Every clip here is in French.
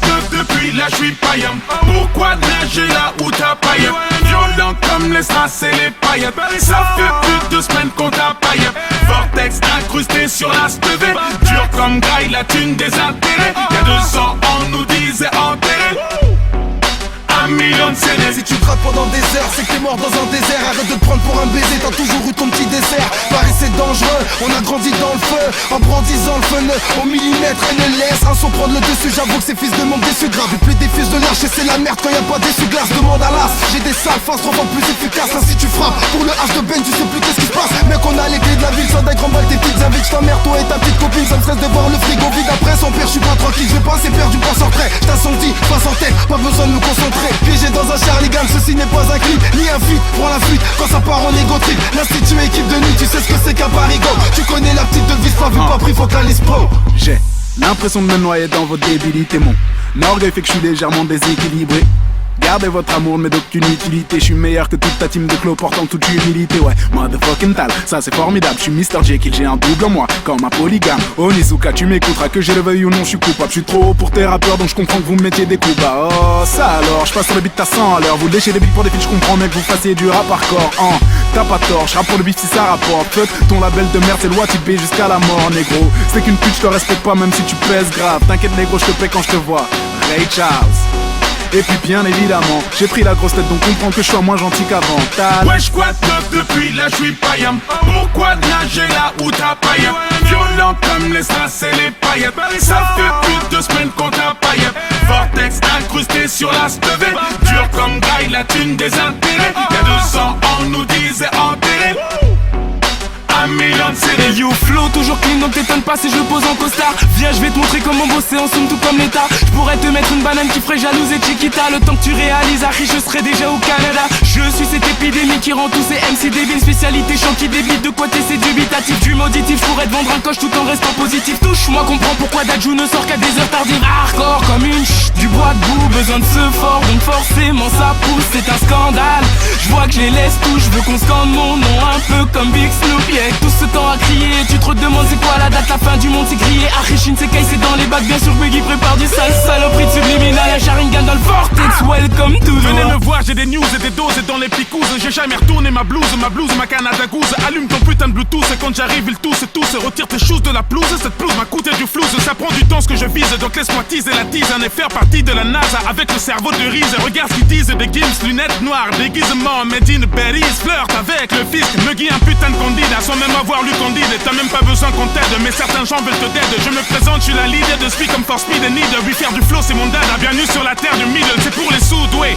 neuf depuis là j'suis païen. Pourquoi nager là où t'as païen? Violent comme les strass et les paillettes. Ça fait plus de semaines qu'on t'a païen. Vortex incrusté sur la stevée. Dur comme graille, la thune des intérêts. Y'a 2 ans on nous disait enterré. 1 million de CD. Si tu grattes pendant des heures, c'est que t'es mort dans un désert. Arrête de te prendre pour un baiser, t'as toujours eu ton petit dessert. Paris c'est dangereux, on a grandi dans le feu. En brandissant le feu au millimètre et ne laisse un son prendre le dessus. J'avoue que ces fils de monde déçus grave. Et plus des fils de lâche et c'est la merde quand y'a pas d'essuie-glace. Demande à l'as, j'ai des sales faces 3 fois plus efficaces. Ainsi tu frappes, pour le H de Ben tu sais plus qu'est-ce qui se passe. Mec on a les clés de la ville, sans des grands balles, tes petites invites. J't'emmerde toi et ta petite copine, ça me stresse de voir le frigo vide. Après son père, j'suis pas tranquille, j'vais pas assez perdu pas sortir. J't'assentis, passe en tête, pas besoin de me concentrer. Piégé dans un Charligan, ceci n'est pas un clip, ni un feat, prends la fuite quand ça part en égo trip. L'institut équipe de nuit, tu sais ce que c'est qu'un parigo. Tu connais la petite devise, pas vu, pas pris, focalise pro. J'ai l'impression de me noyer dans votre débilité. Mon orgueil fait que je suis légèrement déséquilibré. Gardez votre amour mais d'aucune utilité. Je suis meilleur que toute ta team de clos portant toute humilité. Ouais, motherfucking tal, ça c'est formidable. Je suis Mr. Jekyll, j'ai un double en moi, comme un polygame. Onizuka, tu m'écouteras que j'ai le veuille ou non, je suis coupable. Je suis trop haut pour tes rappeurs donc je comprends que vous me mettiez des coups bas. Oh ça alors, je passe sur le beat à 100 à l'heure. Vous léchez des beats pour des feats, je comprends mais que vous fassiez du rap hardcore. T'as pas tort, je rappe pour le beat si ça rapporte. Fuck ton label de merde, c'est loi typée jusqu'à la mort négro. C'est qu'une pute, je te respecte pas même si tu pèses grave. T'inquiète négro, je te paie quand je te vois. Ray Charles. Et puis bien évidemment, j'ai pris la grosse tête donc comprends que je sois moins gentil qu'avant. Wesh quoi neuf depuis là j'suis païen. Pourquoi nager là où t'as païen? Violent comme les strass et les paillettes. Ça fait plus de semaines qu'on t'a païen. Vortex incrusté sur la stevée. Dur comme graille, la thune des intérêts. Y'a 2 ans on nous disait enterré. 1 million de CD. Hey yo flow toujours clean donc t'étonnes pas si je le pose en costard. Viens je vais te montrer comment bosser en somme tout comme l'état. Je pourrais te mettre une banane qui ferait jalouse et Chiquita. Le temps que tu réalises Harry je serai déjà au Canada. Je suis cette épidémie qui rend tous ces MC débiles. Spécialité chant qui débite de quoi t'essaies dubitatif. Du mauditif je pourrais te vendre un coche tout en restant positif. Touche-moi comprends pourquoi Dajou ne sort qu'à des heures tardives. Hardcore comme une du bois de boue. Besoin de ce fort donc forcément ça pousse. C'est un scandale. Je vois que je les laisse tout. Je veux qu'on scande mon nom un peu comme Big Snoop. Yeah. Tout ce temps à crier, tu te demandes c'est quoi la date, la fin du monde c'est crié. Arishin c'est c'est dans les bacs, bien sûr Biggie prépare du sale saloperie de subliminal. La Sharingan dans le vortex, welcome to the venez me voir, j'ai des news et des doses et dans les picouses. J'ai jamais retourné ma blouse, ma Canada Goose. Allume ton putain de Bluetooth et quand j'arrive ils tous retire tes choses de la pelouse. Cette pelouse m'a coûté du flouze, ça prend du temps ce que je vise. Donc laisse-moi teaser la tease et faire partie de la NASA avec le cerveau de Reese. Regarde ce qu'ils disent, des gims, lunettes noires, déguisement, made in Paris. Flirte avec le fisc, me guille un putain de candidat sans même avoir lu Candide. Et t'as même pas besoin qu'on t'aide, mais certains gens veulent te dead. Je me présente, je suis la leader de Speed comme for Speed and Need. Oui, faire du flow c'est mon dada, bienvenue sur la terre du middle. C'est pour les sous-doués,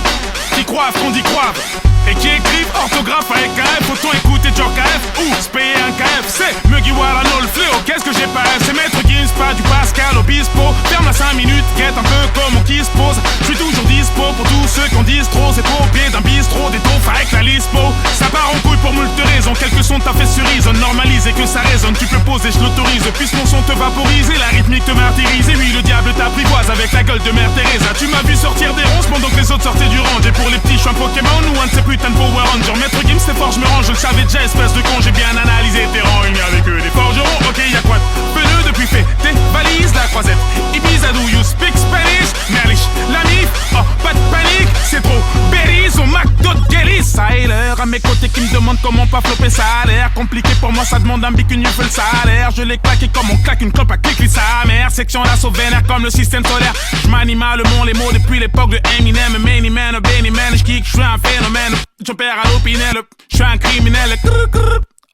qui croivent qu'on dit croivent. Et qui écrivent orthographe avec KF. Autant écouter Joe KF ou se payer un KFC. Mugiwara no le fléau, qu'est-ce que j'ai pas rêve. C'est Maître Gims, pas du Pascal Obispo. Ferme à 5 minutes, quête un peu comme on qui se pose. Je suis toujours dispo pour tous ceux qui en disent trop. C'est trop au pied d'un bistrot, des taufs avec la lispo. Ça part en couille pour moult raisons. Quelques sons t'as fait cerise, on normalise et que ça résonne. Tu peux poser, je l'autorise. Puisse mon son te vaporiser, la rythmique te martyrise. Et oui, le diable t'apprivoise avec la gueule de Mère Teresa. Tu m'as vu sortir des ronces pendant que les autres sortaient du range. Et pour les petits, je suis un Pokémon ou un de ces putain de Power Rangers. Maître Gims, c'est fort, je me range. Je le savais déjà, espèce de con. J'ai bien analysé tes rangs. Il y avec eux des forgerons. Ok, y'a quoi de pneu depuis fait tes valises, la croisette. Ibiza, do you speak Spanish? Merlich, la mif, oh, pas de panique. C'est trop berries au McDo de Guélis. Ça est l'heure à mes côtés qui me demandent comment pas flopper. Ça a l'air compliqué pour moi, ça demande un bic, une fait le salaire. Je l'ai claqué comme on claque une clope à clic, sa mère. Section l'assaut vénère comme le système solaire. J'manie mal le monde, les mots depuis l'époque de Eminem. Many man, Benny man, j'kick, j'suis un phénomène. J'opère à l'opinel, j'suis un criminel.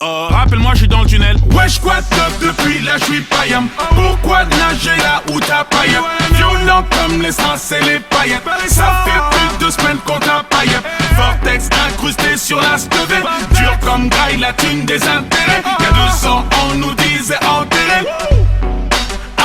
Oh, rappelle-moi, j'suis dans le tunnel. Wesh quoi top depuis là, j'suis païen. Pourquoi nager là où t'as païen? Violent comme les strass et les paillettes. Ça fait plus de semaines qu'on t'a païen. Vortex incrusté sur la stevée. Dur comme graille, la thune des intérêts. Y'a 2 ans, on nous disait enterré.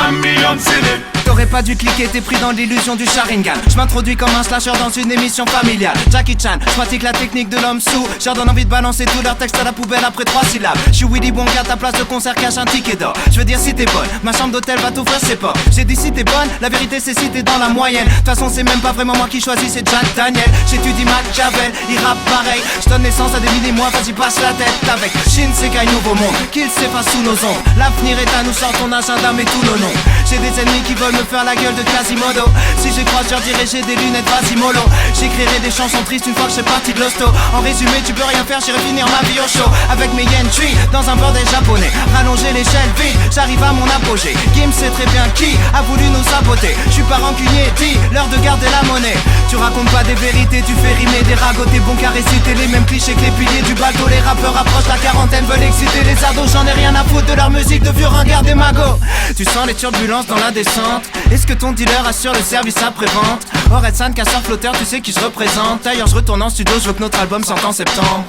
1 million de CD. T'aurais pas dû cliquer, t'es pris dans l'illusion du Sharingan. Je m'introduis comme un slasher dans une émission familiale. Jackie Chan, je pratique la technique de l'homme sous. J'ai donne envie de balancer tout leur texte à la poubelle après 3 syllabes. Je suis Willy Wonka, ta place de concert cache un ticket d'or. Je veux dire si t'es bonne, ma chambre d'hôtel va t'ouvrir ses portes. J'ai dit si t'es bonne, la vérité c'est si t'es dans la moyenne. De toute façon c'est même pas vraiment moi qui choisis, c'est Jack Daniel. J'étudie Machiavel, il rappe pareil. Je donne naissance à des mini-mois, vas-y passe la tête avec Shinsekai nouveau monde, qu'il s'efface sous nos ombres. L'avenir est à nous, sort ton agenda mais tous nos noms. J'ai des ennemis qui veulent me faire la gueule de Quasimodo. Si j'y crois, je leur dirai j'ai des lunettes Vasimolo. J'écrirai des chansons tristes une fois que je serai parti de l'hosto. En résumé, tu peux rien faire, j'irai finir ma vie au show. Avec mes yen tree dans un bordel japonais. Rallonger l'échelle vite, j'arrive à mon apogée. Kim sait très bien qui a voulu nous saboter. Je suis pas rancunier, dis, l'heure de garder la monnaie. Tu racontes pas des vérités, tu fais rimer des ragots. T'es bon qu'à réciter les mêmes clichés que les piliers du bateau. Les rappeurs approchent la quarantaine, veulent exciter les ados. J'en ai rien à foutre de leur musique de vieux ringards des magots. Tu sens les turbulences dans la descente. Est-ce que ton dealer assure le service après-vente? Orelsan, casseur flotteur, tu sais qui je représente. D'ailleurs je retourne en studio, je veux que notre album sorte en septembre.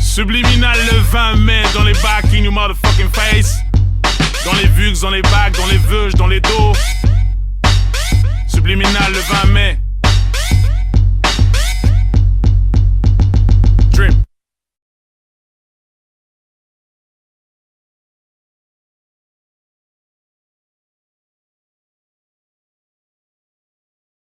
Subliminal le 20 mai dans les bacs in your motherfucking face. Dans les vugs, dans les bacs, dans les veuges, dans les dos.